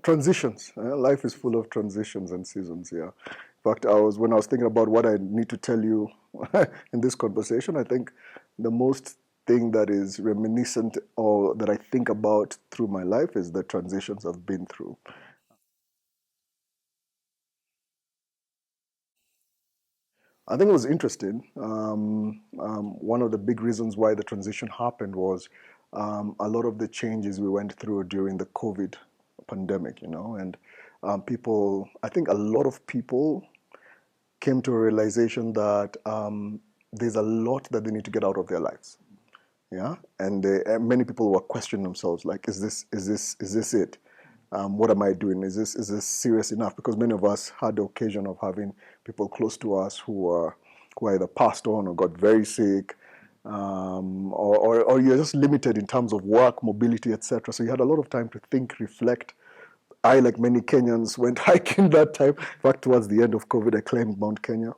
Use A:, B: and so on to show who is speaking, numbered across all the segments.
A: Transitions. Life is full of transitions and seasons. Yeah. In fact, when I was thinking about what I need to tell you in this conversation, I think the most thing that is reminiscent or that I think about through my life is the transitions I've been through. I think it was interesting. One of the big reasons why the transition happened was a lot of the changes we went through during the COVID pandemic, and people, I think a lot of people came to a realization that there's a lot that they need to get out of their lives. Yeah, and many people were questioning themselves, like, is this it? What am I doing? Is this serious enough? Because many of us had the occasion of having people close to us who either passed on or got very sick, or you're just limited in terms of work, mobility, etc. So you had a lot of time to think, reflect. I, like many Kenyans, went hiking that time. In fact, towards the end of COVID, I climbed Mount Kenya.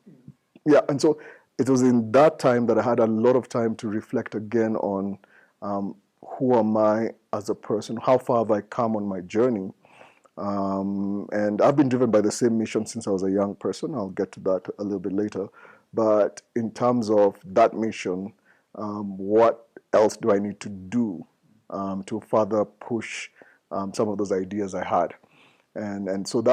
A: Yeah, and so it was in that time that I had a lot of time to reflect again on um, who am I as a person, how far have I come on my journey, and I've been driven by the same mission since I was a young person. I'll get to that a little bit later. But in terms of that mission, what else do I need to do to further push some of those ideas I had? And so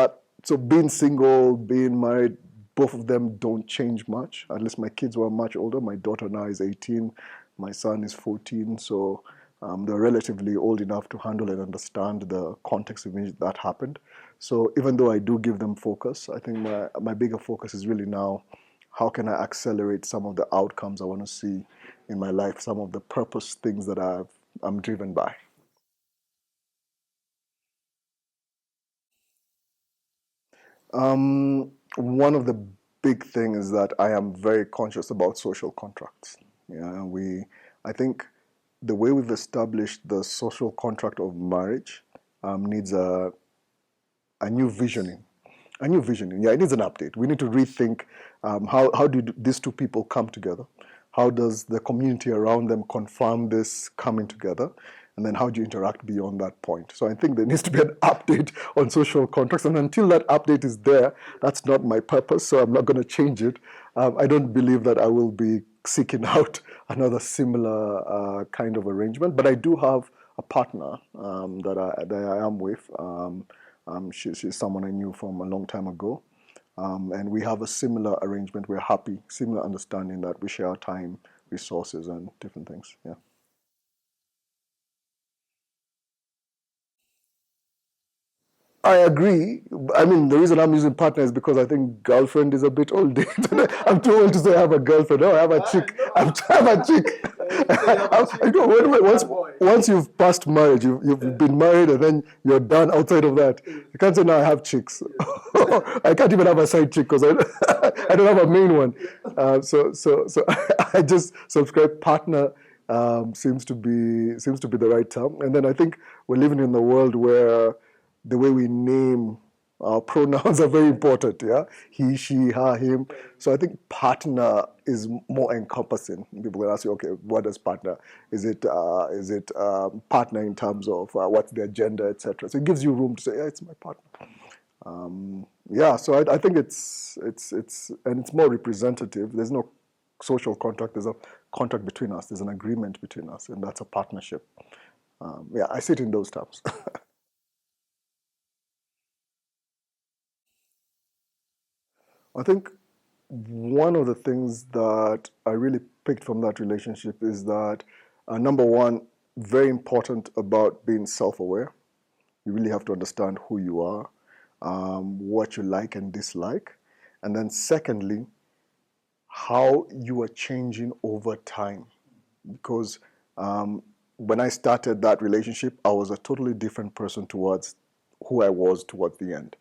A: being single, being married, both of them don't change much. At least my kids were much older. My daughter now is 18. My son is 14. So they're relatively old enough to handle and understand the context in which that happened. So even though I do give them focus, I think my bigger focus is really now, how can I accelerate some of the outcomes I want to see in my life, some of the purpose things that I'm driven by. One of the big things is that I am very conscious about social contracts. Yeah, I think the way we've established the social contract of marriage needs a new visioning. A new visioning. Yeah, it needs an update. We need to rethink how do these two people come together? How does the community around them confirm this coming together? And then how do you interact beyond that point? So I think there needs to be an update on social contracts. And until that update is there, that's not my purpose. So I'm not going to change it. I don't believe that I will be seeking out another similar kind of arrangement. But I do have a partner that I am with. She's someone I knew from a long time ago. And we have a similar arrangement. We're happy, similar understanding that we share our time, resources, and different things. Yeah. I agree. I mean, the reason I'm using partner is because I think girlfriend is a bit old. I'm too old to say I have a girlfriend. No, I have a chick. I have a chick. I know, once you've passed marriage, you've been married and then you're done outside of that. You can't say, now I have chicks. I can't even have a side chick because I don't have a main one. So I just subscribe partner. Seems to be the right term. And then I think we're living in a world where the way we name our pronouns are very important. Yeah, he, she, her, him. So I think partner is more encompassing. People will ask you, okay, what is partner? Is it partner in terms of what's their gender, etc. So it gives you room to say, yeah, it's my partner. Yeah, so I think it's more representative. There's no social contract. There's a contract between us. There's an agreement between us, and that's a partnership. Yeah, I see it in those terms. I think one of the things that I really picked from that relationship is that number one, very important about being self-aware. You really have to understand who you are, what you like and dislike, and then secondly, how you are changing over time. Because when I started that relationship, I was a totally different person towards who I was towards the end.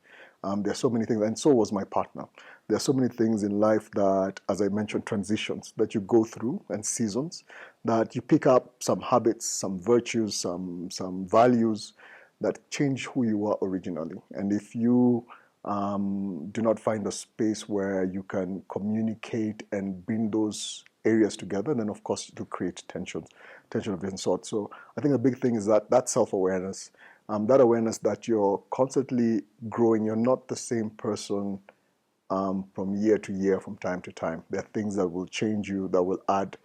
A: There are so many things, and so was my partner. There are so many things in life that, as I mentioned, transitions that you go through and seasons that you pick up some habits, some virtues, some values that change who you were originally. And if you do not find a space where you can communicate and bring those areas together, then of course it'll create tension of different sorts. So I think a big thing is that self-awareness, That awareness that you're constantly growing, you're not the same person from year to year, from time to time. There are things that will change you, that will add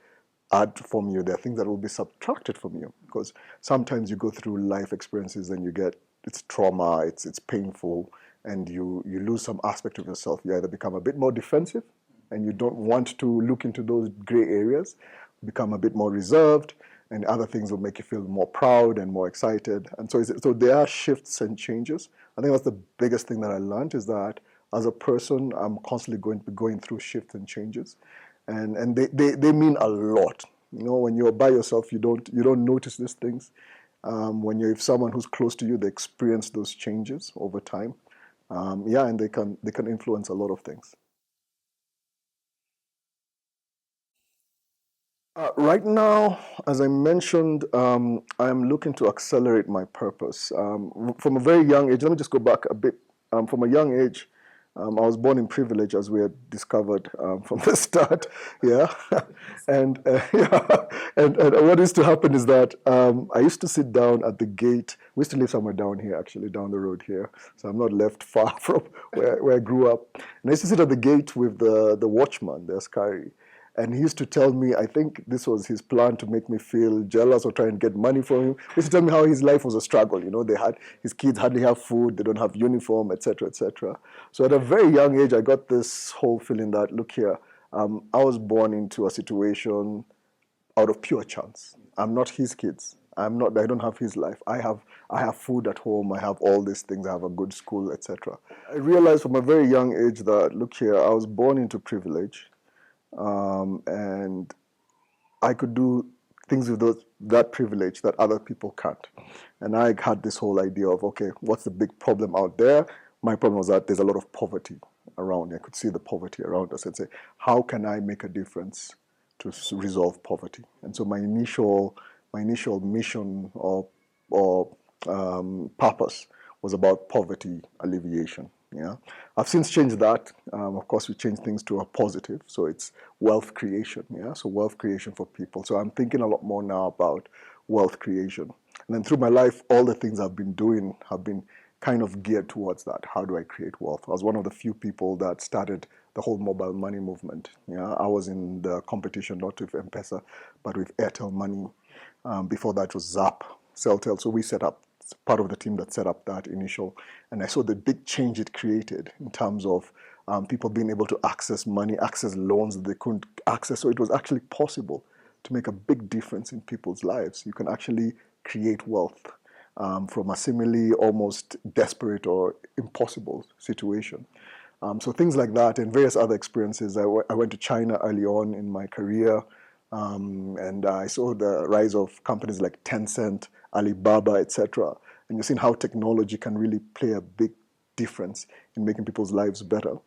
A: from you. There are things that will be subtracted from you, because sometimes you go through life experiences and you get, it's trauma, it's painful, and you lose some aspect of yourself. You either become a bit more defensive and you don't want to look into those gray areas, become a bit more reserved, and other things will make you feel more proud and more excited. And so there are shifts and changes. I think that's the biggest thing that I learned, is that as a person, I'm constantly going to be going through shifts and changes, and they mean a lot. You know, when you're by yourself, you don't notice these things. When you're with someone who's close to you, they experience those changes over time. Yeah, and they can influence a lot of things. Right now, as I mentioned, I'm looking to accelerate my purpose. From a very young age, let me just go back a bit. From a young age, I was born in privilege, as we had discovered from the start. Yeah, and yeah, and what used to happen is that I used to sit down at the gate. We used to live somewhere down here, actually, down the road here. So I'm not left far from where I grew up. And I used to sit at the gate with the watchman, the askari. And he used to tell me, I think this was his plan to make me feel jealous or try and get money from him. He used to tell me how his life was a struggle. You know, his kids hardly have food, they don't have uniform, etc., etc. So at a very young age, I got this whole feeling that, look here, I was born into a situation out of pure chance. I'm not his kids. I don't have his life. I have food at home. I have all these things. I have a good school, etc. I realized from a very young age that, look here, I was born into privilege, and I could do things with that privilege that other people can't. And I had this whole idea of, okay, what's the big problem out there? My problem was that there's a lot of poverty around. I could see the poverty around us and say, how can I make a difference to resolve poverty? And so my initial mission or purpose was about poverty alleviation. Yeah, I've since changed that. Of course, we changed things to a positive, so it's wealth creation. Yeah, so wealth creation for people. So I'm thinking a lot more now about wealth creation. And then through my life, all the things I've been doing have been kind of geared towards that. How do I create wealth? I was one of the few people that started the whole mobile money movement. Yeah, I was in the competition not with M-Pesa, but with Airtel Money. Before that was Zap, Celtel. So we set up, part of the team that set up that initial, and I saw the big change it created in terms of people being able to access money, access loans that they couldn't access. So it was actually possible to make a big difference in people's lives. You can actually create wealth from a seemingly almost desperate or impossible situation. So things like that and various other experiences. I went to China early on in my career, and I saw the rise of companies like Tencent, Alibaba, etc. And you've seen how technology can really play a big difference in making people's lives better.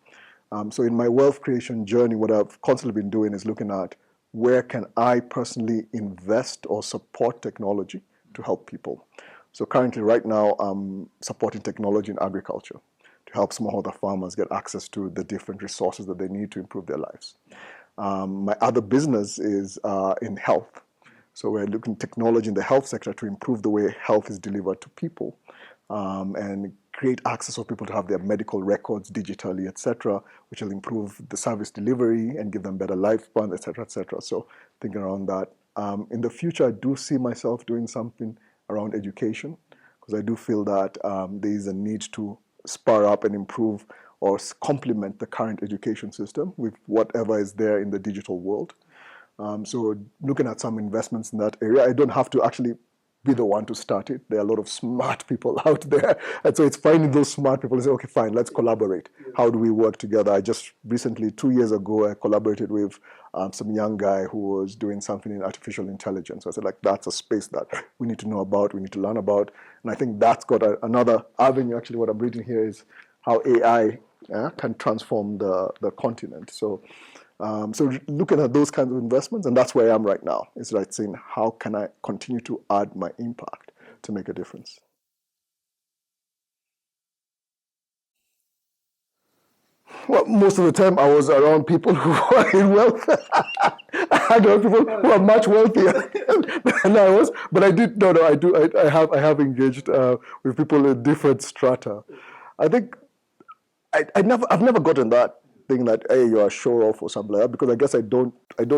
A: So in my wealth creation journey, what I've constantly been doing is looking at where can I personally invest or support technology to help people. So currently, right now, I'm supporting technology in agriculture to help smallholder farmers get access to the different resources that they need to improve their lives. My other business is in health. So we're looking at technology in the health sector to improve the way health is delivered to people, and create access for people to have their medical records digitally, etc., which will improve the service delivery and give them better lifespan, etc., etc. So thinking around that. In the future, I do see myself doing something around education, because I do feel that there is a need to spur up and improve or complement the current education system with whatever is there in the digital world. So looking at some investments in that area, I don't have to actually be the one to start it. There are a lot of smart people out there. And so it's finding those smart people and say, okay, fine, let's collaborate. How do we work together? I just recently, 2 years ago, I collaborated with some young guy who was doing something in artificial intelligence. So I said, like, that's a space that we need to know about, we need to learn about. And I think that's got another avenue. Actually, what I'm reading here is how AI can transform the continent. So looking at those kinds of investments, and that's where I am right now. It's like saying, how can I continue to add my impact to make a difference? Well, most of the time I was around people who were in wealth. hang around people who are much wealthier than I was. But I did, no, I do, I have engaged with people in different strata. I think I've never gotten that thing that hey you're a show off or something like that because I guess I don't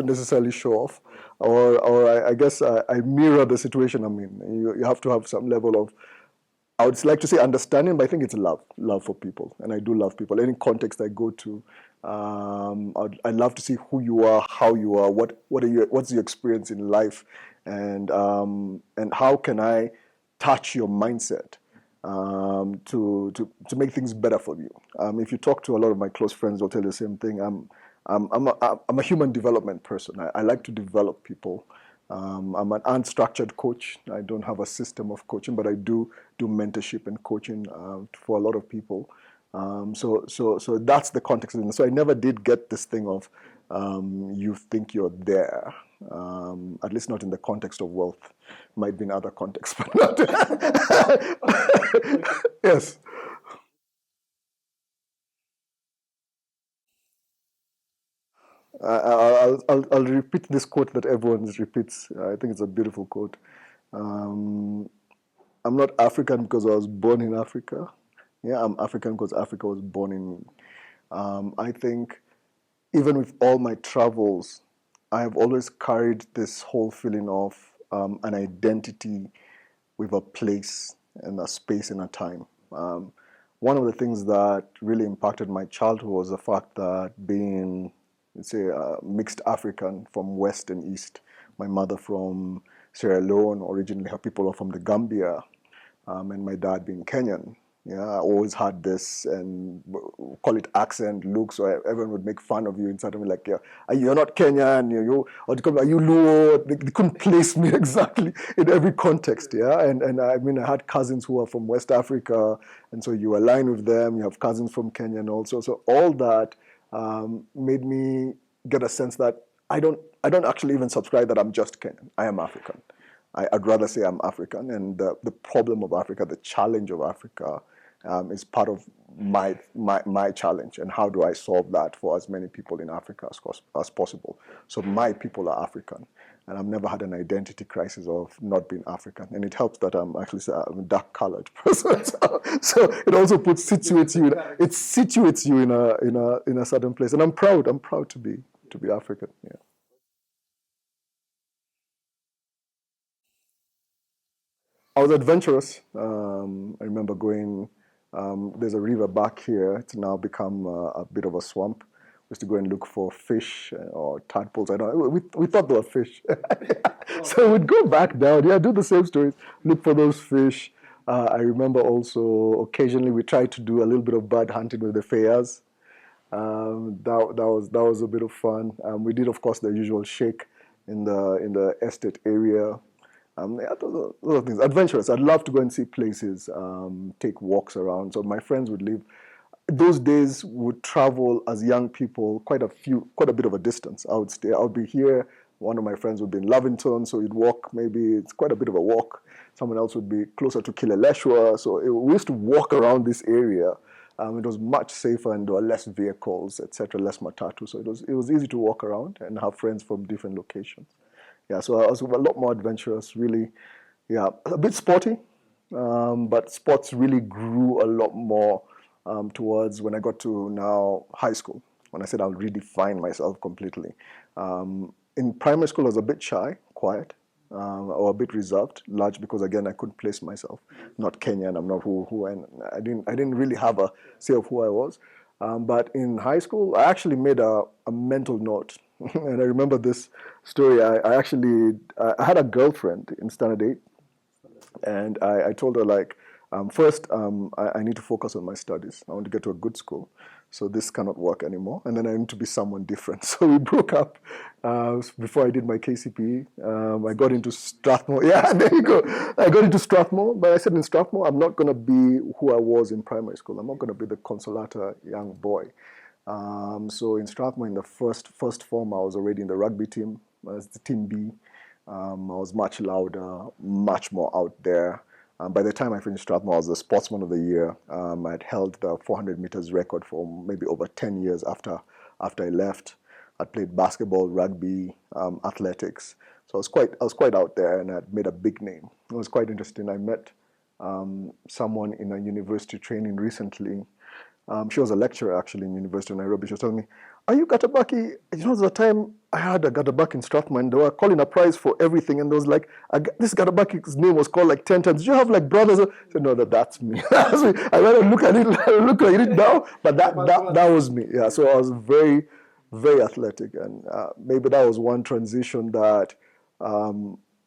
A: necessarily show off or I guess I mirror the situation I'm in. You have to have some level of I would like to say understanding, but I think it's love for people, and I do love people. Any context I go to, I love to see who you are, how you are, what's your experience in life, and how can I touch your mindset to make things better for you. If you talk to a lot of my close friends, they'll tell you the same thing. I'm a human development person. I like to develop people. I'm an unstructured coach. I don't have a system of coaching, but I do mentorship and coaching for a lot of people. So that's the context. And so I never did get this thing of you think you're there. At least not in the context of wealth. Might be in other contexts, but not. Yes. I'll repeat this quote that everyone repeats. I think it's a beautiful quote. Um, I'm not African because I was born in Africa. Yeah, I'm African because Africa was born in me. I think even with all my travels, I have always carried this whole feeling of an identity with a place and a space and a time. One of the things that really impacted my childhood was the fact that being, let's say, mixed African from West and East, my mother from Sierra Leone, originally her people are from the Gambia, and my dad being Kenyan. Yeah, I always had this and call it accent, look, so everyone would make fun of you and suddenly like, yeah, you're not Kenyan, or are you Luo? They couldn't place me exactly in every context, yeah. And I mean, I had cousins who are from West Africa, and so you align with them. You have cousins from Kenya and also, so all that made me get a sense that I don't actually even subscribe that I'm just Kenyan. I am African. I'd rather say I'm African, and the problem of Africa, the challenge of Africa, is part of my challenge. And how do I solve that for as many people in Africa as possible? So my people are African, and I've never had an identity crisis of not being African. And it helps that I'm actually I'm a dark-colored person, so it also situates you. It situates you in a certain place, and I'm proud. I'm proud to be African. Yeah. I was adventurous. I remember going. There's a river back here. It's now become a bit of a swamp. We used to go and look for fish or tadpoles. I don't. We thought they were fish, so we'd go back down. Yeah, do the same stories. Look for those fish. I remember also occasionally we tried to do a little bit of bird hunting with the fayas. That was a bit of fun. We did, of course, the usual shake in the estate area. Yeah, those are things. Adventurous. I'd love to go and see places, take walks around. So my friends would live. Those days would travel as young people quite a bit of a distance. I would stay. I would be here. One of my friends would be in Lavington, so he'd walk. Maybe it's quite a bit of a walk. Someone else would be closer to Kileleshwa. So we used to walk around this area. It was much safer and there were less vehicles, etc., less matatu. So it was easy to walk around and have friends from different locations. Yeah, so I was a lot more adventurous, really. Yeah, a bit sporty, but sports really grew a lot more towards when I got to now high school, when I said I'll redefine myself completely. In primary school, I was a bit shy, quiet, or a bit reserved, large because again I couldn't place myself. Not Kenyan, I'm not who, and I didn't really have a say of who I was. But in high school, I actually made a mental note, and I remember this story. I had a girlfriend in standard eight, and I told her like, first, I need to focus on my studies. I want to get to a good school, so this cannot work anymore. And then I need to be someone different. So we broke up before I did my KCPE. I got into Strathmore. Yeah, there you go. I got into Strathmore, but I said in Strathmore, I'm not going to be who I was in primary school. I'm not going to be the consolata young boy. So in Strathmore, in the first form, I was already in the rugby team as the team B. I was much louder, much more out there. By the time I finished Strathmore, I was the sportsman of the year. I'd held the 400 meters record for maybe over 10 years after I left. I'd played basketball, rugby, athletics. So I was quite out there, and I'd made a big name. It was quite interesting. I met someone in a university training recently. She was a lecturer actually in University of Nairobi. She was telling me, "Are you Gatabaki?" You know, the time I had a Gatabaki in Strathmore, they were calling a prize for everything, and there was like this Gatabaki's name was called like 10 times. "Do you have like brothers?" I said, "No, that's me." That's me. I went and look at it now, but that was me. Yeah, so I was very, very athletic, and maybe that was one transition that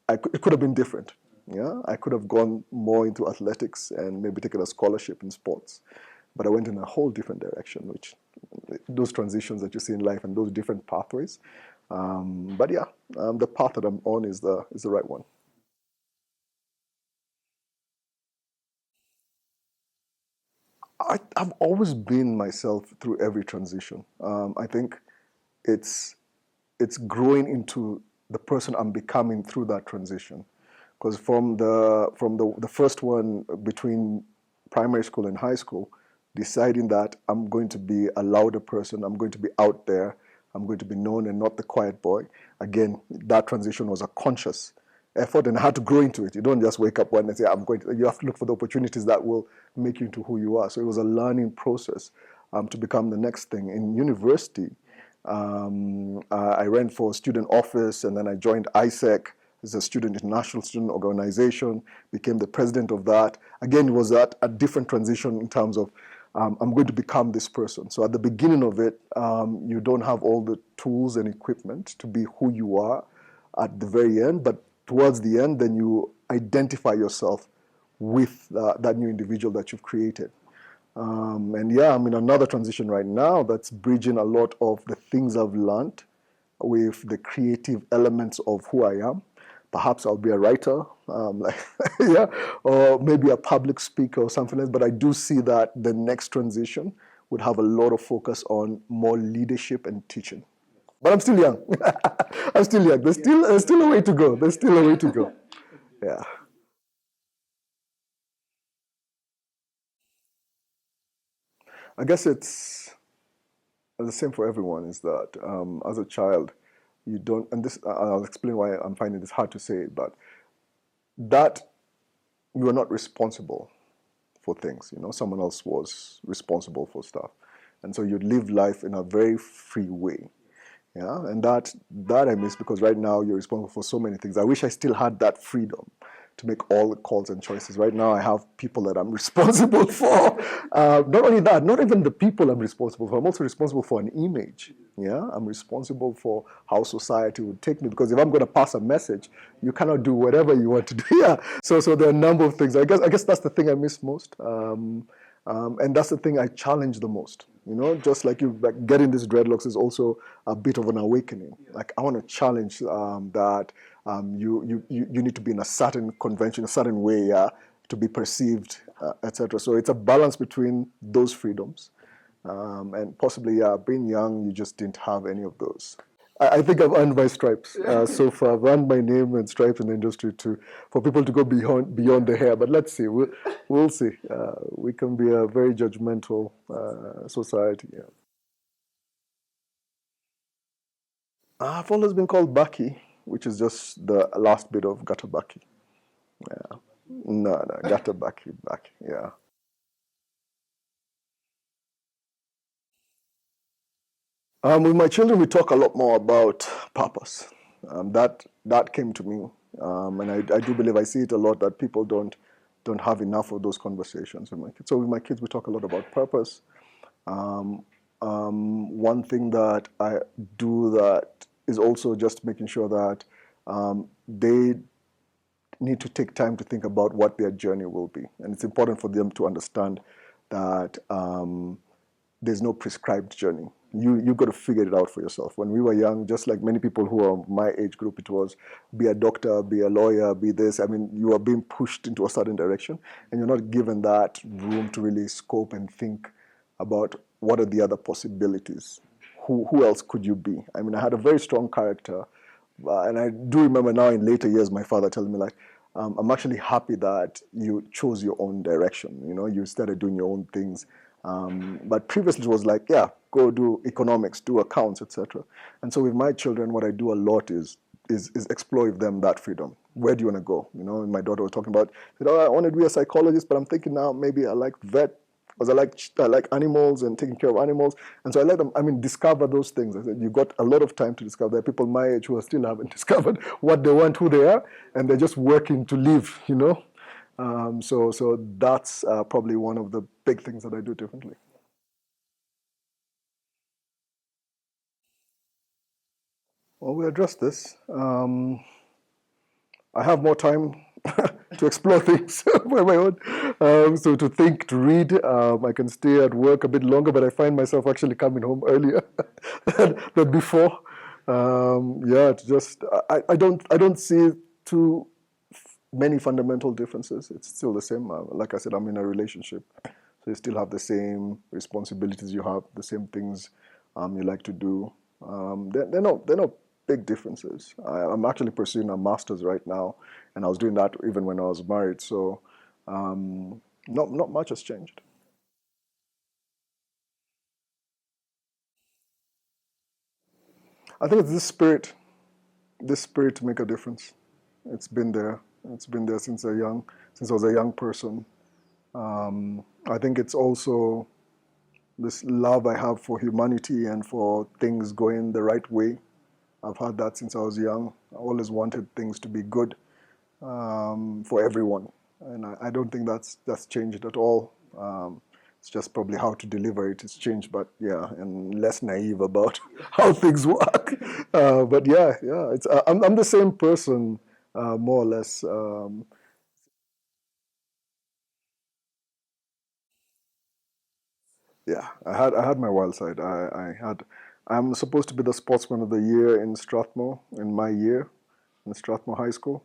A: it could have been different. Yeah, I could have gone more into athletics and maybe taken a scholarship in sports, but I went in a whole different direction. Which those transitions that you see in life and those different pathways. But yeah, the path that I'm on is the right one. I've always been myself through every transition. I think it's it's growing into the person I'm becoming through that transition. Because from the first one between primary school and high school, deciding that I'm going to be a louder person, I'm going to be out there, I'm going to be known and not the quiet boy. Again, that transition was a conscious effort, and I had to grow into it. You don't just wake up one day and say, I'm going to, you have to look for the opportunities that will make you into who you are. So it was a learning process to become the next thing. In university, I ran for student office, and then I joined ISEC as a student international student organization, became the president of that. Again, it was a different transition in terms of I'm going to become this person. So at the beginning of it, you don't have all the tools and equipment to be who you are at the very end, but towards the end, then you identify yourself with that new individual that you've created. And yeah, I'm in another transition right now that's bridging a lot of the things I've learned with the creative elements of who I am. Perhaps I'll be a writer, like yeah, or maybe a public speaker or something else. But I do see that the next transition would have a lot of focus on more leadership and teaching. But I'm still young. I'm still young. There's still a way to go. There's still a way to go. Yeah. I guess it's the same for everyone. Is that as a child, you don't, and this I'll explain why I'm finding this hard to say, but that you are not responsible for things. You know, someone else was responsible for stuff, and so you live life in a very free way. Yeah, and that I miss because right now you're responsible for so many things. I wish I still had that freedom to make all the calls and choices. Right now, I have people that I'm responsible for. Not only that, not even the people I'm responsible for. I'm also responsible for an image. Yeah, I'm responsible for how society would take me because if I'm going to pass a message, you cannot do whatever you want to do. Yeah, so there are a number of things. I guess that's the thing I miss most. And that's the thing I challenge the most. You know, just like you, like getting these dreadlocks is also a bit of an awakening. Like I want to challenge that you need to be in a certain convention, a certain way to be perceived, etc. So it's a balance between those freedoms and possibly, being young, you just didn't have any of those. I think I've earned my stripes so far. I've earned my name and stripes in the industry to for people to go beyond the hair. But let's see. We'll see. We can be a very judgmental society. Yeah. I've always been called Baki, which is just the last bit of Gatabaki. Yeah. No, Gatabaki, Baki. Yeah. With my children, we talk a lot more about purpose. That came to me, and I do believe I see it a lot that people don't have enough of those conversations with my kids. So with my kids, we talk a lot about purpose. One thing that I do that is also just making sure that they need to take time to think about what their journey will be, and it's important for them to understand that there's no prescribed journey. You got to figure it out for yourself. When we were young, just like many people who are my age group, it was be a doctor, be a lawyer, be this. I mean, you are being pushed into a certain direction, and you're not given that room to really scope and think about what are the other possibilities. Who else could you be? I mean, I had a very strong character, and I do remember now in later years my father telling me like, I'm actually happy that you chose your own direction. You know, you started doing your own things, But previously it was like, yeah, go do economics, do accounts, etc. And so with my children, what I do a lot is explore with them that freedom. Where do you want to go? You know, and my daughter was talking about, I want to be a psychologist, but I'm thinking now maybe I like vet because I like animals and taking care of animals. And so I let them, discover those things. I said, you've got a lot of time to discover. There are people my age who still haven't discovered what they want, who they are, and they're just working to live, you know. So that's probably one of the big things that I do differently. Well, we addressed this. I have more time to explore things by my own. So to think, to read, I can stay at work a bit longer, but I find myself actually coming home earlier than before. Yeah, it's just I don't see too many fundamental differences. It's still the same. Like I said, I'm in a relationship, so you still have the same responsibilities you have, the same things you like to do. They're not big differences. I'm actually pursuing a master's right now, and I was doing that even when I was married. So not much has changed. I think it's this spirit to make a difference. It's been there. It's been there since I was a young person. I think it's also this love I have for humanity and for things going the right way. I've had that since I was young. I always wanted things to be good for everyone, and I don't think that's changed at all. It's just probably how to deliver it has changed, but yeah, and less naive about how things work. But yeah, I'm the same person, more or less. Yeah, I had my wild side. I'm supposed to be the sportsman of the year in Strathmore in my year in Strathmore High School.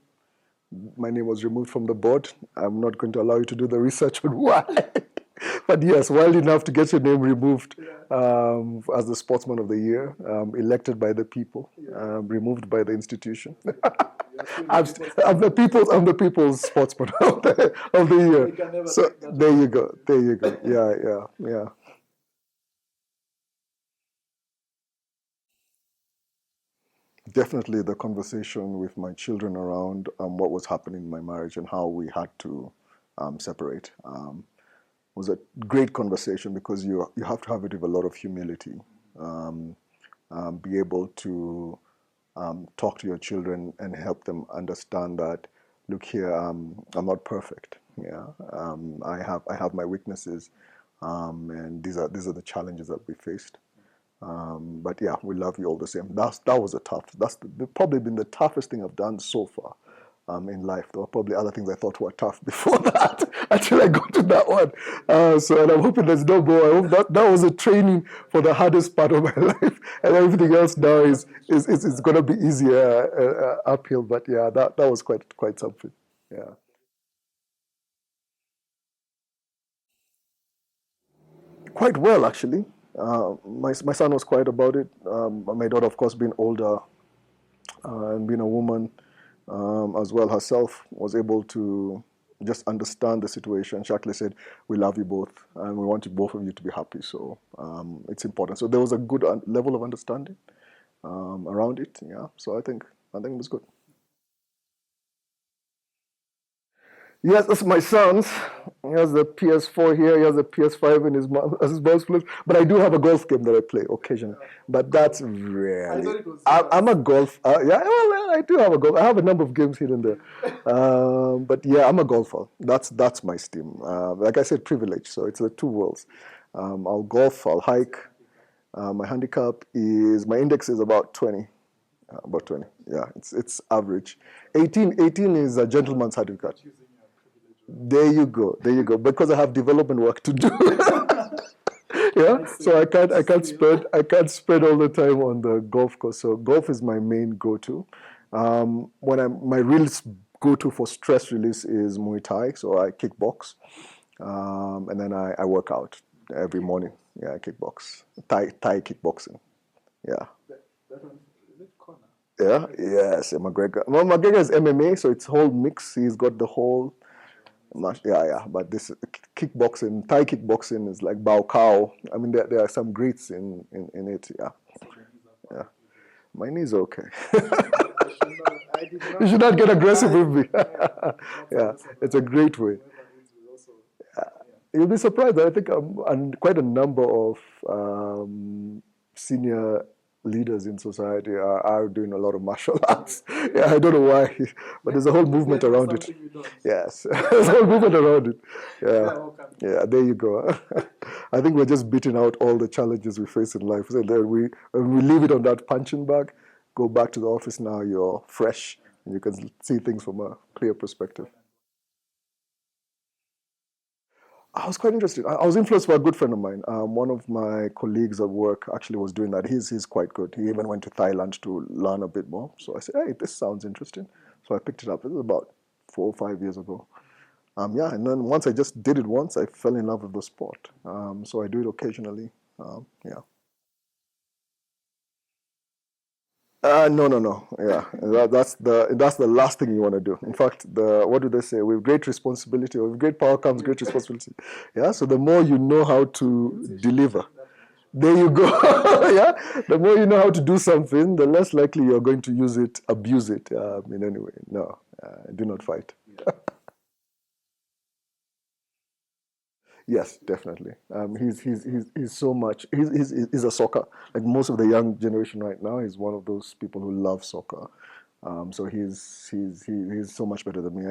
A: My name was removed from the board. I'm not going to allow you to do the research on why. But yes, wild enough to get your name removed as the sportsman of the year, elected by the people, removed by the institution. I'm the people's sportsman of the year. So there you go. There you go. Yeah. Definitely the conversation with my children around what was happening in my marriage and how we had to separate was a great conversation because you have to have it with a lot of humility. Um, be able to talk to your children and help them understand that, look here, I'm not perfect. Yeah, I have my weaknesses, and these are the challenges that we faced. But yeah, we love you all the same. That was a tough. Probably been the toughest thing I've done so far in life. There were probably other things I thought were tough before that until I got to that one. And I'm hoping there's no more. I hope that was a training for the hardest part of my life, and everything else now is going to be easier uphill. But yeah, that was quite something. Yeah. Quite well, actually. My son was quiet about it. My daughter, of course, being older, and being a woman as well herself, was able to just understand the situation. She actually said, "We love you both, and we want you, both of you to be happy." So it's important. So there was a good level of understanding around it. Yeah. So I think it was good. Yes, that's my son's. He has the PS4 here. He has the PS5 in his mom, as his mom's place. But I do have a golf game that I play occasionally. But that's rarely. I'm a golf. Yeah, well, I do have a golf. I have a number of games here and there. But yeah, I'm a golfer. That's my steam. Like I said, privilege. So it's the two worlds. I'll golf. I'll hike. My index is about 20. About 20. Yeah, it's average. 18 is a gentleman's certificate. There you go. There you go. Because I have development work to do. Yeah. So I can't spend all the time on the golf course. So golf is my main go-to. My real go-to for stress release is Muay Thai. So I kickbox, and then I work out every morning. Yeah, I kickbox. Thai kickboxing. Yeah. Yeah. Yes. McGregor. Well, McGregor is MMA, so it's whole mix. He's got the whole. Yeah. But this kickboxing, Thai kickboxing is like Bao Kao. I mean, there are some greats in it. Yeah, yeah. My knee's okay. You should not get aggressive with me. Yeah, it's a great way. You'll be surprised. I think quite a number of senior leaders in society are doing a lot of martial arts. Yeah, I don't know why, but there's a whole movement around it. Yes, there's a whole movement around it. Yeah, yeah. There you go. I think we're just beating out all the challenges we face in life. So then when we leave it on that punching bag, go back to the office. Now you're fresh and you can see things from a clear perspective. I was quite interested. I was influenced by a good friend of mine. One of my colleagues at work actually was doing that. He's quite good. He even went to Thailand to learn a bit more. So I said, hey, this sounds interesting. So I picked it up. It was about 4 or 5 years ago. Yeah, and then once I just did it once, I fell in love with the sport. So I do it occasionally. Yeah. No, no, no. Yeah, that's the last thing you want to do. In fact, what do they say? With great responsibility, or with great power comes great responsibility. Yeah. So the more you know how to deliver, there you go. Yeah. The more you know how to do something, the less likely you're going to use it, abuse it. In any way. No, do not fight. Yes, definitely. He's so much. He's a soccer. Like most of the young generation right now, he's one of those people who love soccer. So he's so much better than me.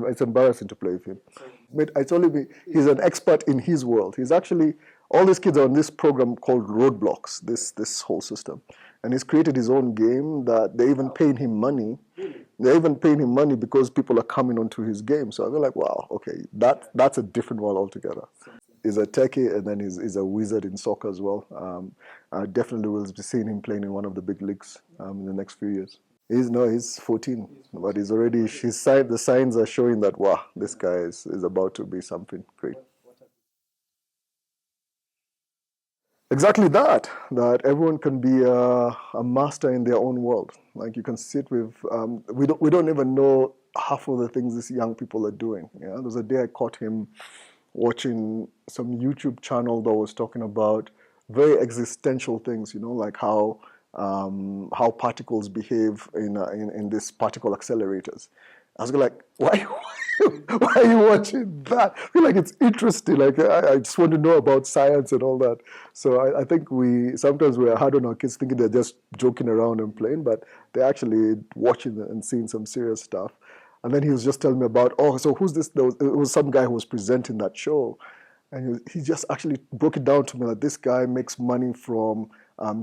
A: It's embarrassing to play with him. But I told him he's an expert in his world. He's actually all these kids are on this program called Roadblocks. This whole system, and he's created his own game that they even paying him money. They're even paying him money because people are coming onto his game. So I feel like, wow, okay, that's a different world altogether. He's a techie, and then he's a wizard in soccer as well. I definitely will be seeing him playing in one of the big leagues in the next few years. He's 14, but he's already the signs are showing that wow, this guy is about to be something great. Exactly that everyone can be a master in their own world. Like you can sit with, we don't even know half of the things these young people are doing. Yeah, there's a day I caught him watching some YouTube channel that was talking about very existential things. Like how particles behave in these particle accelerators. I was like, why, why are you watching that? I feel like it's interesting. Like I just want to know about science and all that. So I think we're hard on our kids thinking they're just joking around and playing, but they're actually watching and seeing some serious stuff. And then he was just telling me about, oh, so who's this? It was some guy who was presenting that show. And he just actually broke it down to me that this guy makes money from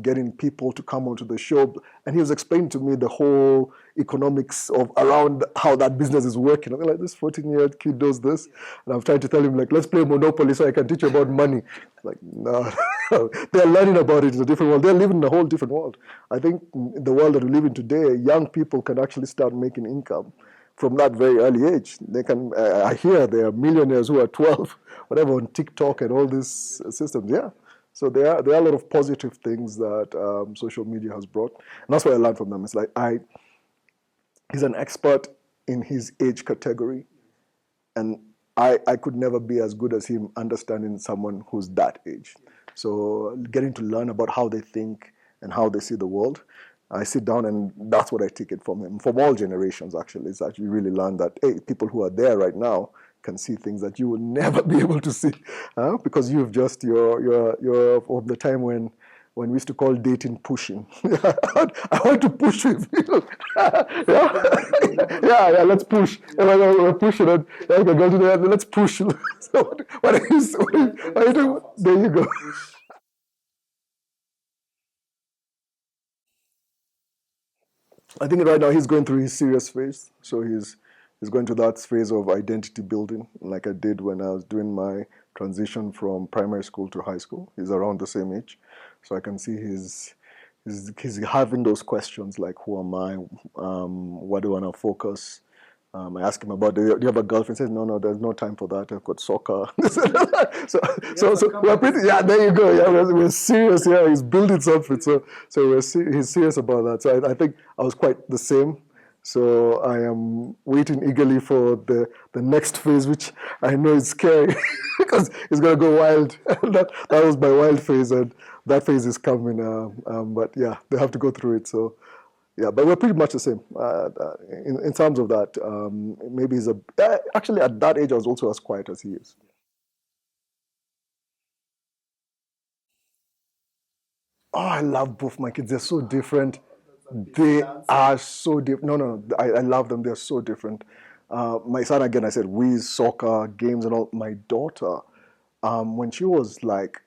A: getting people to come onto the show. And he was explaining to me the whole economics of around how that business is working. I'm like, this 14-year-old kid does this. And I'm trying to tell him, like, let's play Monopoly so I can teach you about money. Like, no, they're learning about it in a different world. They're living in a whole different world. I think in the world that we live in today, young people can actually start making income from that very early age. They can. I hear there are millionaires who are 12, whatever, on TikTok and all these systems. Yeah. So there are a lot of positive things that social media has brought, and that's what I learned from them. It's like he's an expert in his age category, and I could never be as good as him understanding someone who's that age. So getting to learn about how they think and how they see the world, I sit down and that's what I take it from him, from all generations actually. It's actually really learned that, hey, people who are there right now can see things that you will never be able to see because you've just, you're of the time when we used to call dating pushing. I want to push with you. Yeah, let's push. We're pushing it. Yeah, go to the let's push. So what are you doing? There you go. I think right now he's going through his serious phase. So he's going through that phase of identity building, like I did when I was doing my transition from primary school to high school. He's around the same age, so I can see he's having those questions like, who am I? What do I want to focus? I asked him about, do you have a girlfriend? He says, no, there's no time for that. I've got soccer. so we're pretty, yeah, there you go. Yeah, we're serious. Yeah, he's building something. So he's serious about that. So I think I was quite the same. So I am waiting eagerly for the next phase, which I know is scary because it's going to go wild. That was my wild phase, and that phase is coming. But yeah, they have to go through it. So yeah, but we're pretty much the same in terms of that. Maybe he's actually at that age I was also as quiet as he is. Oh, I love both my kids. They're so different. They are so different. No, no, no. I love them. They're so different. My son, again, I said, Wiz, soccer, games, and all. My daughter, when she was like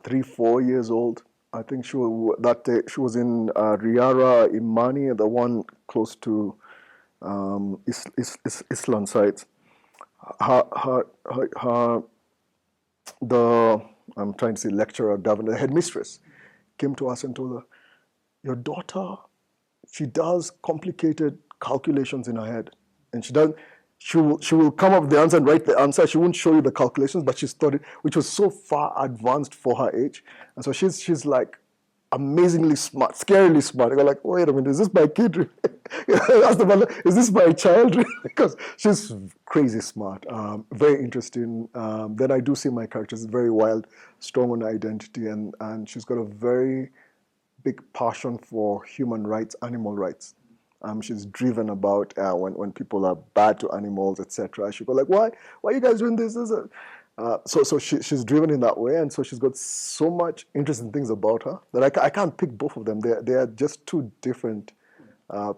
A: 3, 4 years old, I think she was in Riara Imani, the one close to Island sites. Her the I'm trying to say lecturer, governor, headmistress came to us and told her, your daughter, she does complicated calculations in her head, and she will come up with the answer and write the answer. She won't show you the calculations, but she studied, which was so far advanced for her age, and so she's like amazingly smart, scarily smart. I go like, wait a minute, is this my kid? Ask the mother, is this my child? Because she's crazy smart, very interesting. Then I do see my characters very wild, strong on identity, and she's got a very big passion for human rights, animal rights. She's driven about when people are bad to animals, etc. She go like, why are you guys doing this? She's driven in that way, and so she's got so much interesting things about her that I can't pick both of them. They are just two different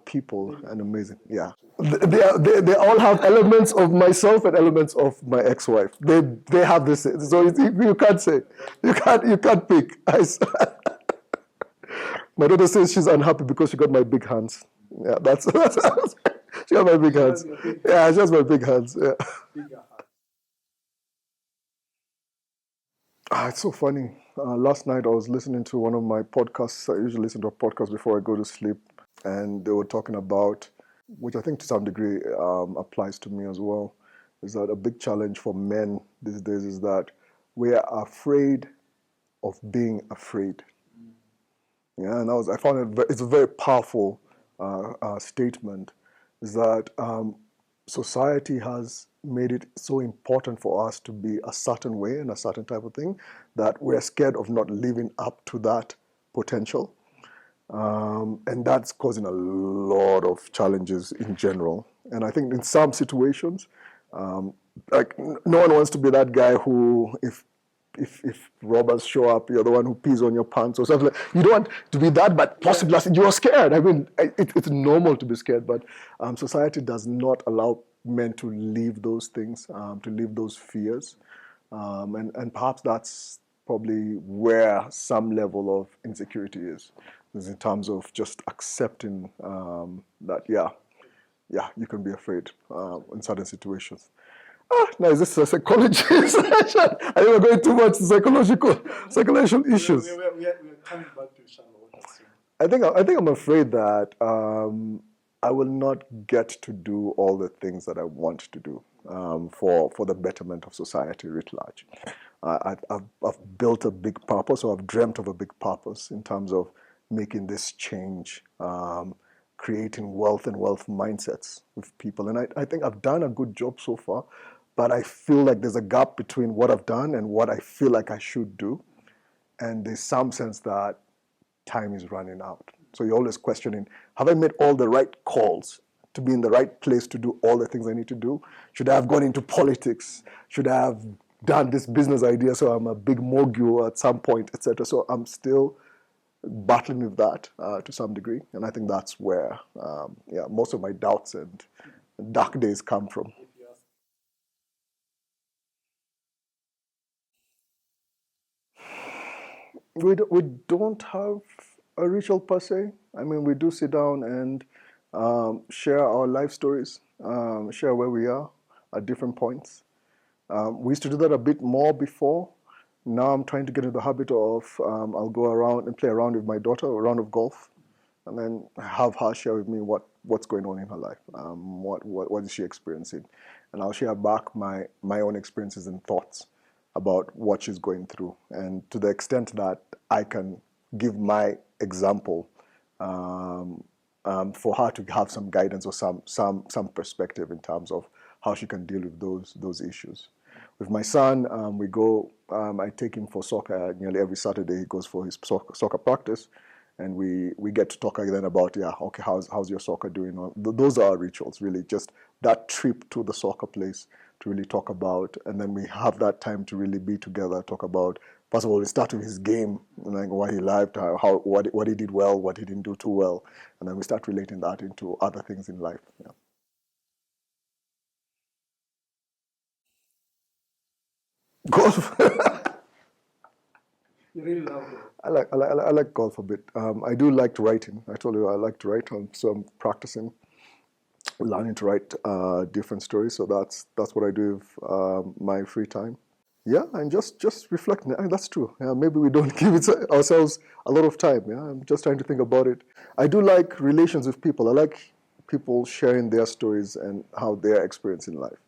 A: people and amazing. Yeah, they all have elements of myself and elements of my ex-wife. They have this, so you can't say, you can't pick. My daughter says she's unhappy because she got my big hands. Yeah, that's she got my big hands. Yeah, she has my big hands. Yeah. It's so funny. Last night I was listening to one of my podcasts. I usually listen to a podcast before I go to sleep, and they were talking about, which I think to some degree applies to me as well, is that a big challenge for men these days is that we are afraid of being afraid. Yeah, and I found it's a very powerful statement. Is that society has made it so important for us to be a certain way and a certain type of thing that we're scared of not living up to that potential, and that's causing a lot of challenges in general. And I think in some situations, um, like no one wants to be that guy who, if robbers show up, you're the one who pees on your pants or something. You don't want to be that, but possibly you're scared. I mean, it's normal to be scared, but society does not allow men to live those things, to live those fears, and perhaps that's probably where some level of insecurity is in terms of just accepting that, yeah, you can be afraid in certain situations. Now is this a psychology session? I think we're going too much psychological issues.
B: We're coming back to shallow water soon.
A: I think I'm afraid that I will not get to do all the things that I want to do for the betterment of society writ large. I've built a big purpose, or I've dreamt of a big purpose in terms of making this change, creating wealth and wealth mindsets with people. And I think I've done a good job so far, but I feel like there's a gap between what I've done and what I feel like I should do. And there's some sense that time is running out. So you're always questioning, have I made all the right calls to be in the right place to do all the things I need to do? Should I have gone into politics? Should I have done this business idea so I'm a big mogul at some point, etc.? So I'm still battling with that to some degree. And I think that's where most of my doubts and dark days come from. We don't have a ritual per se. I mean, we do sit down and share our life stories, share where we are at different points. We used to do that a bit more before. Now I'm trying to get into the habit of I'll go around and play around with my daughter, a round of golf, and then have her share with me what's going on in her life, what is she experiencing, and I'll share back my own experiences and thoughts about what she's going through, and to the extent that I can give my example, for her to have some guidance or some perspective in terms of how she can deal with those issues. With my son, we go. I take him for soccer nearly every Saturday. He goes for his soccer practice, and we get to talk again about, yeah, okay, how's your soccer doing? Those are our rituals, really, just that trip to the soccer place to really talk about, and then we have that time to really be together, talk about. First of all, we start with his game, like what he liked, what he did well, what he didn't do too well, and then we start relating that into other things in life. Yeah. Golf.
B: You really love it.
A: I like golf a bit. I do like writing. I told you I like to write, so I'm practicing, learning to write different stories. So that's what I do with my free time. Yeah, and just reflecting. That's true. Yeah, maybe we don't give ourselves a lot of time. Yeah, I'm just trying to think about it. I do like relations with people. I like people sharing their stories and how they're experiencing life.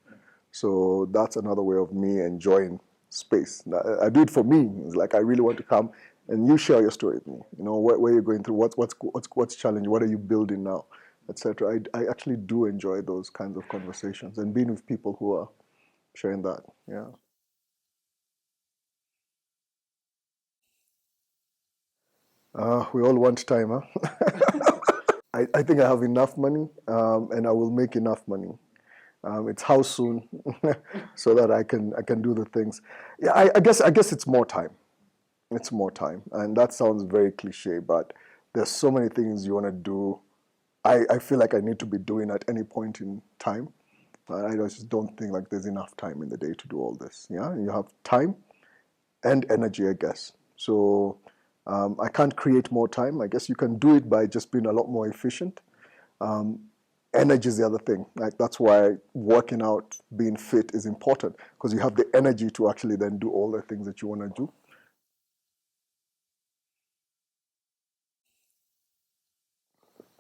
A: So that's another way of me enjoying space. I do it for me. It's like I really want to come and you share your story with me. You know, where you're going through, what's challenging, what are you building now, etc. I actually do enjoy those kinds of conversations and being with people who are sharing that. Yeah. We all want time, huh? I think I have enough money, and I will make enough money. It's how soon, so that I can do the things. Yeah, I guess it's more time. It's more time, and that sounds very cliche, but there's so many things you want to do. I feel like I need to be doing at any point in time. I just don't think like there's enough time in the day to do all this. Yeah, you have time and energy, I guess. So I can't create more time. I guess you can do it by just being a lot more efficient. Um, Energy is the other thing. Like that's why working out, being fit is important because you have the energy to actually then do all the things that you want to do.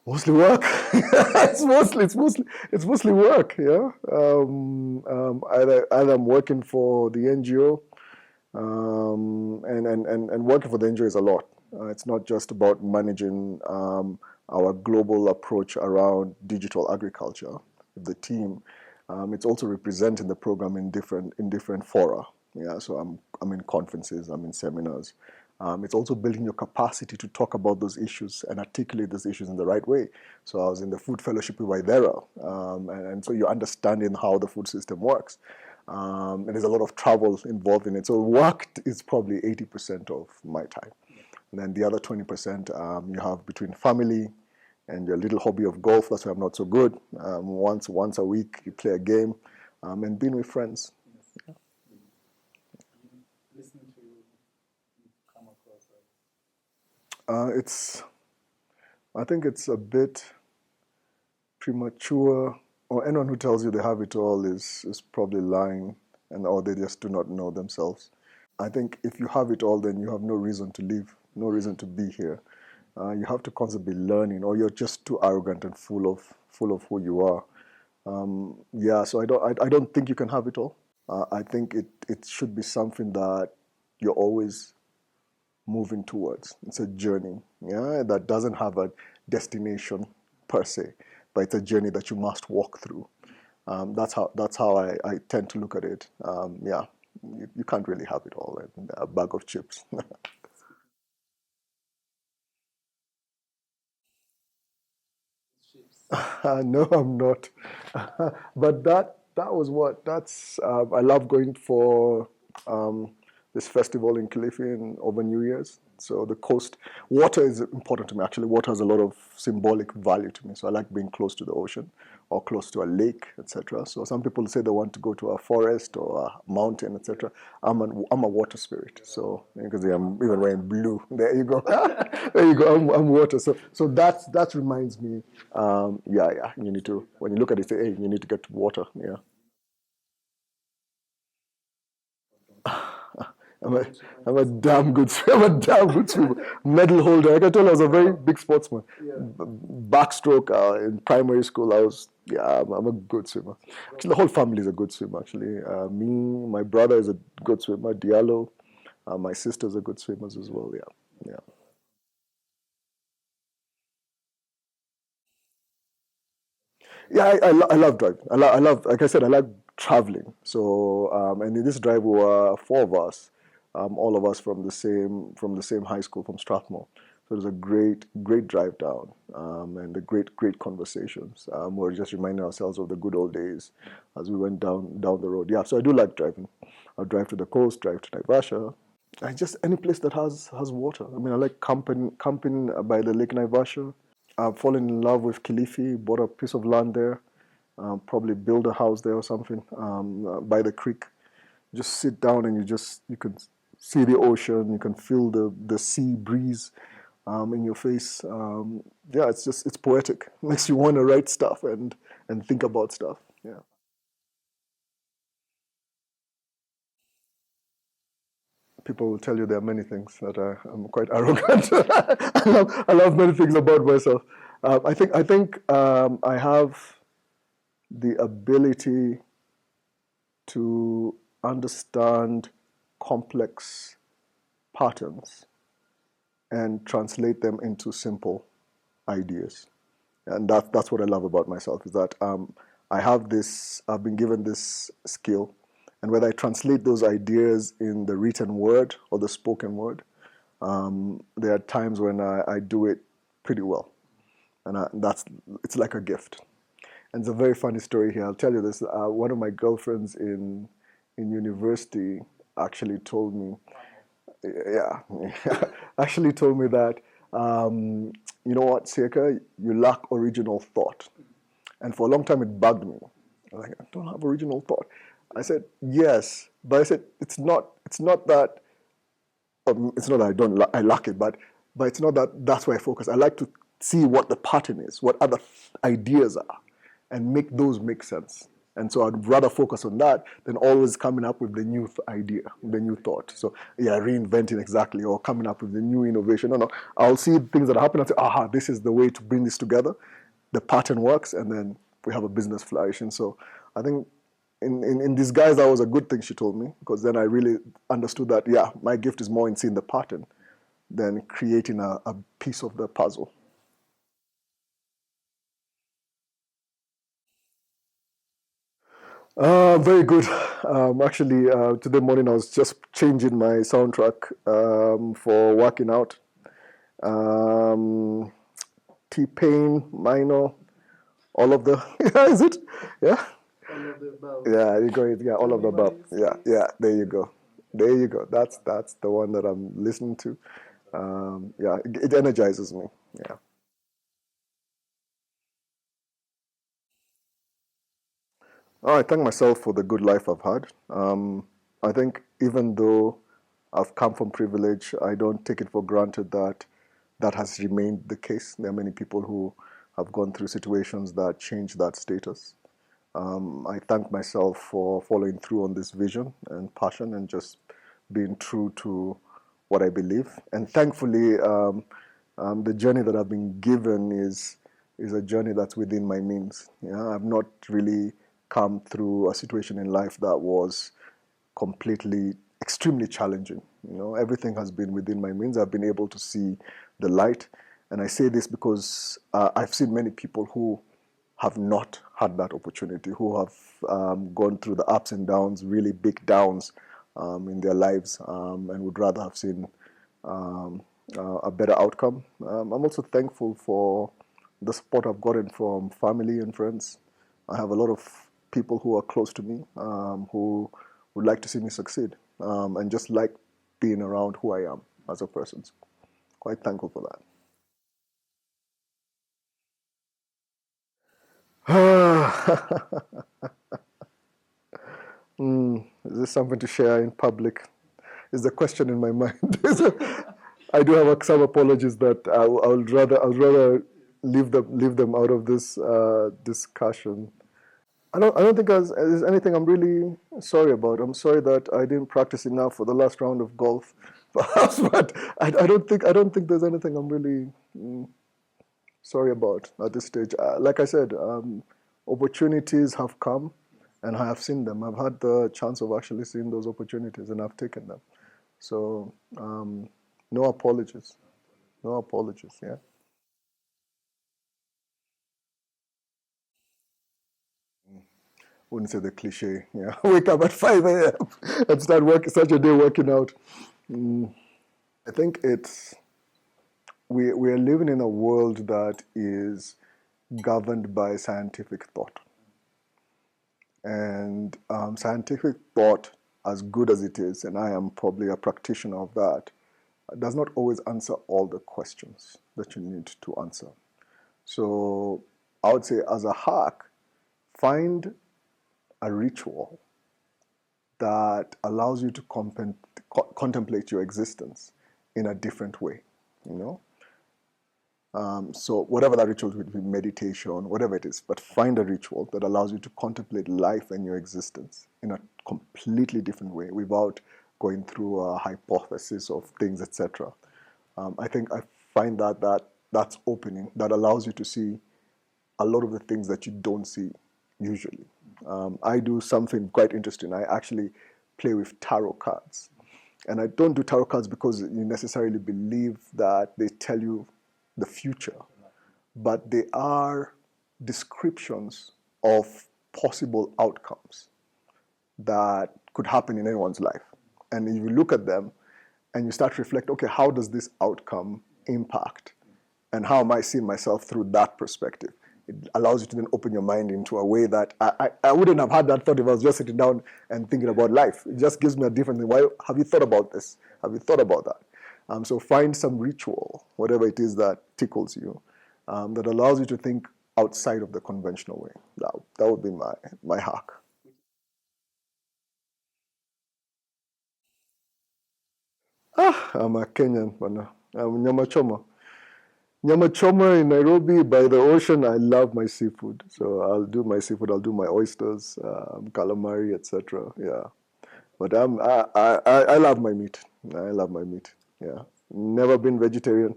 A: Mostly work. It's mostly work. Yeah. Either I'm working for the NGO, and working for the NGO is a lot. It's not just about managing our global approach around digital agriculture with the team. It's also representing the program in different fora. Yeah, so I'm in conferences, I'm in seminars. It's also building your capacity to talk about those issues and articulate those issues in the right way. So I was in the food fellowship with Idera, and so you're understanding how the food system works. And there's a lot of travel involved in it. So work is probably 80% of my time. And then the other 20% you have between family and your little hobby of golf. That's why I'm not so good. Once a week you play a game, and being with friends.
B: Listening to you, you come across as
A: It's I think it's a bit premature, or anyone who tells you they have it all is probably lying, and or they just do not know themselves. I think if you have it all, then you have no reason to live, no reason to be here. You have to constantly be learning, or you're just too arrogant and full of who you are. Yeah, so I don't think you can have it all. I think it should be something that you're always moving towards. It's a journey, yeah, that doesn't have a destination per se, but it's a journey that you must walk through. That's how I tend to look at it. Yeah, you can't really have it all in a bag of chips.
B: ships.
A: No, I'm not. But that was what that's. I love going for um, this festival in Kilifi over New Year's. So the coast, water is important to me. Actually, water has a lot of symbolic value to me. So I like being close to the ocean or close to a lake, etc. So some people say they want to go to a forest or a mountain, etc. I'm a water spirit. So because I'm even wearing blue. There you go. There you go. I'm water. So that reminds me. Yeah. You need to, when you look at it, say, hey, you need to get to water. Yeah. I'm a, I'm a damn good swimmer. I'm a damn good swimmer. Medal holder. Like I told you, I was a very big sportsman.
B: Yeah.
A: Backstroke in primary school, I'm a good swimmer. Actually, the whole family is a good swimmer. Actually, me, my brother is a good swimmer. Diallo, my sisters are good swimmers as well. Yeah, yeah. Yeah, I love driving. I love, like I said, I like traveling. So, and in this drive, we were four of us, all of us from the same high school from Strathmore. So it was a great drive down, and the great conversations. We were just reminding ourselves of the good old days as we went down the road. Yeah, so I do like driving. I'll drive to the coast, drive to Naivasha. I just any place that has water. I mean, I like camping by the Lake Naivasha. I've fallen in love with Kilifi, bought a piece of land there, probably build a house there or something by the creek. Just sit down and you can see the ocean, you can feel the sea breeze in your face. Yeah, it's poetic. Makes you want to write stuff and think about stuff. Yeah. People will tell you there are many things that I'm quite arrogant. I love many things about myself. I think I have the ability to understand complex patterns and translate them into simple ideas. And that's what I love about myself is that I've been given this skill, and whether I translate those ideas in the written word or the spoken word, there are times when I do it pretty well, and it's like a gift. And it's a very funny story here. I'll tell you this. One of my girlfriends in university actually told me, yeah, actually told me that, you know what, Sieka, you lack original thought. And for a long time, it bugged me. I'm like, I don't have original thought. I said, yes, but I said it's not that I lack it, but it's not that that's where I focus. I like to see what the pattern is, what other ideas are, and make those make sense. And so I'd rather focus on that than always coming up with the new idea, the new thought. So yeah, reinventing exactly or coming up with the new innovation. No, no. I'll see things that happen and say, aha, this is the way to bring this together. The pattern works, and then we have a business flourishing. So I think in disguise, that was a good thing she told me, because then I really understood that, yeah, my gift is more in seeing the pattern than creating a piece of the puzzle. Very good. Actually, today morning I was just changing my soundtrack for working out. Um, T Pain, Minor, all of the. Yeah, is it? Yeah.
B: All of the above.
A: Yeah, you go. Yeah, all
B: Tell
A: of
B: me
A: the
B: why
A: above.
B: you
A: Yeah,
B: say
A: yeah. There you go. There you go. That's the one that I'm listening to. Yeah, it energizes me. Yeah. Oh, I thank myself for the good life I've had. I think even though I've come from privilege, I don't take it for granted that that has remained the case. There are many people who have gone through situations that change that status. I thank myself for following through on this vision and passion and just being true to what I believe. And thankfully, the journey that I've been given is a journey that's within my means. Yeah, I've not really come through a situation in life that was completely extremely challenging. You know, everything has been within my means. I've been able to see the light, and I say this because I've seen many people who have not had that opportunity, who have gone through the ups and downs, really big downs in their lives, and would rather have seen um, a better outcome. I'm also thankful for the support I've gotten from family and friends. I have a lot of people who are close to me who would like to see me succeed and just like being around who I am as a person. Quite thankful for that. Is this something to share in public? Is the question in my mind. I do have some apologies that I would rather leave them out of this discussion. I don't think there's anything I'm really sorry about. I'm sorry that I didn't practice enough for the last round of golf, perhaps, but I don't think there's anything I'm really sorry about at this stage. Like I said, opportunities have come, and I have seen them. I've had the chance of actually seeing those opportunities, and I've taken them. So no apologies. No apologies. Yeah. wouldn't say the cliche. Yeah, wake up at 5 a.m. and start your day working out. I think we are living in a world that is governed by scientific thought, and scientific thought, as good as it is, and I am probably a practitioner of that, does not always answer all the questions that you need to answer. So I would say, as a hack, find a ritual that allows you to contemplate your existence in a different way, you know? So whatever that ritual would be, meditation, whatever it is, but find a ritual that allows you to contemplate life and your existence in a completely different way without going through a hypothesis of things, etc. I think I find that's opening, that allows you to see a lot of the things that you don't see usually. I do something quite interesting. I actually play with tarot cards. And I don't do tarot cards because you necessarily believe that they tell you the future, but they are descriptions of possible outcomes that could happen in anyone's life. And if you look at them and you start to reflect, okay, how does this outcome impact? And how am I seeing myself through that perspective? It allows you to then open your mind into a way that I wouldn't have had that thought if I was just sitting down and thinking about life. It just gives me a different thing. Why have you thought about this? Have you thought about that? So find some ritual, whatever it is that tickles you, that allows you to think outside of the conventional way. That would be my hack. I'm a Kenyan, but no. I'm Nyama Choma. Nyama Choma in Nairobi by the ocean. I love my seafood. So I'll do my seafood. I'll do my oysters, calamari, etc. Yeah. But I love my meat. I love my meat. Yeah. Never been vegetarian.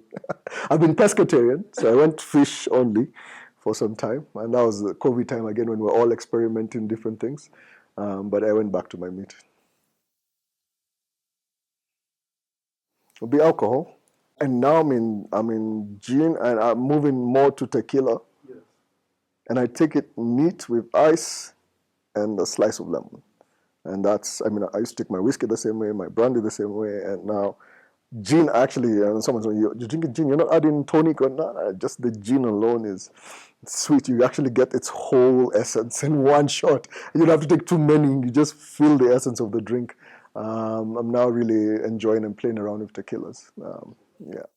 A: I've been pescatarian. So I went fish only for some time. And that was the COVID time again when we were all experimenting different things. But I went back to my meat. It'll be alcohol. And now I'm in gin and I'm moving more to tequila.
B: Yes.
A: And I take it neat with ice and a slice of lemon. And I used to take my whiskey the same way, my brandy the same way, and now gin actually, someone's saying, you're drinking gin, you're not adding tonic or not, just the gin alone is sweet. You actually get its whole essence in one shot. You don't have to take too many, you just feel the essence of the drink. I'm now really enjoying and playing around with tequilas. Yeah.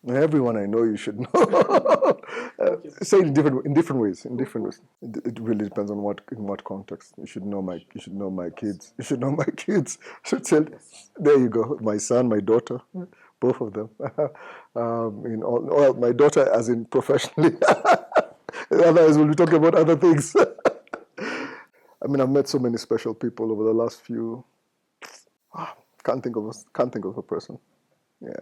A: Everyone I know, you should know. Say it in different ways. In different ways. It really depends on what context. You should know my kids. You should know my kids. Should tell. There you go. My son, my daughter, both of them. Well, my daughter, as in professionally. Otherwise, we'll be talking about other things. I've met so many special people over the last few. Can't think of a person. Yeah.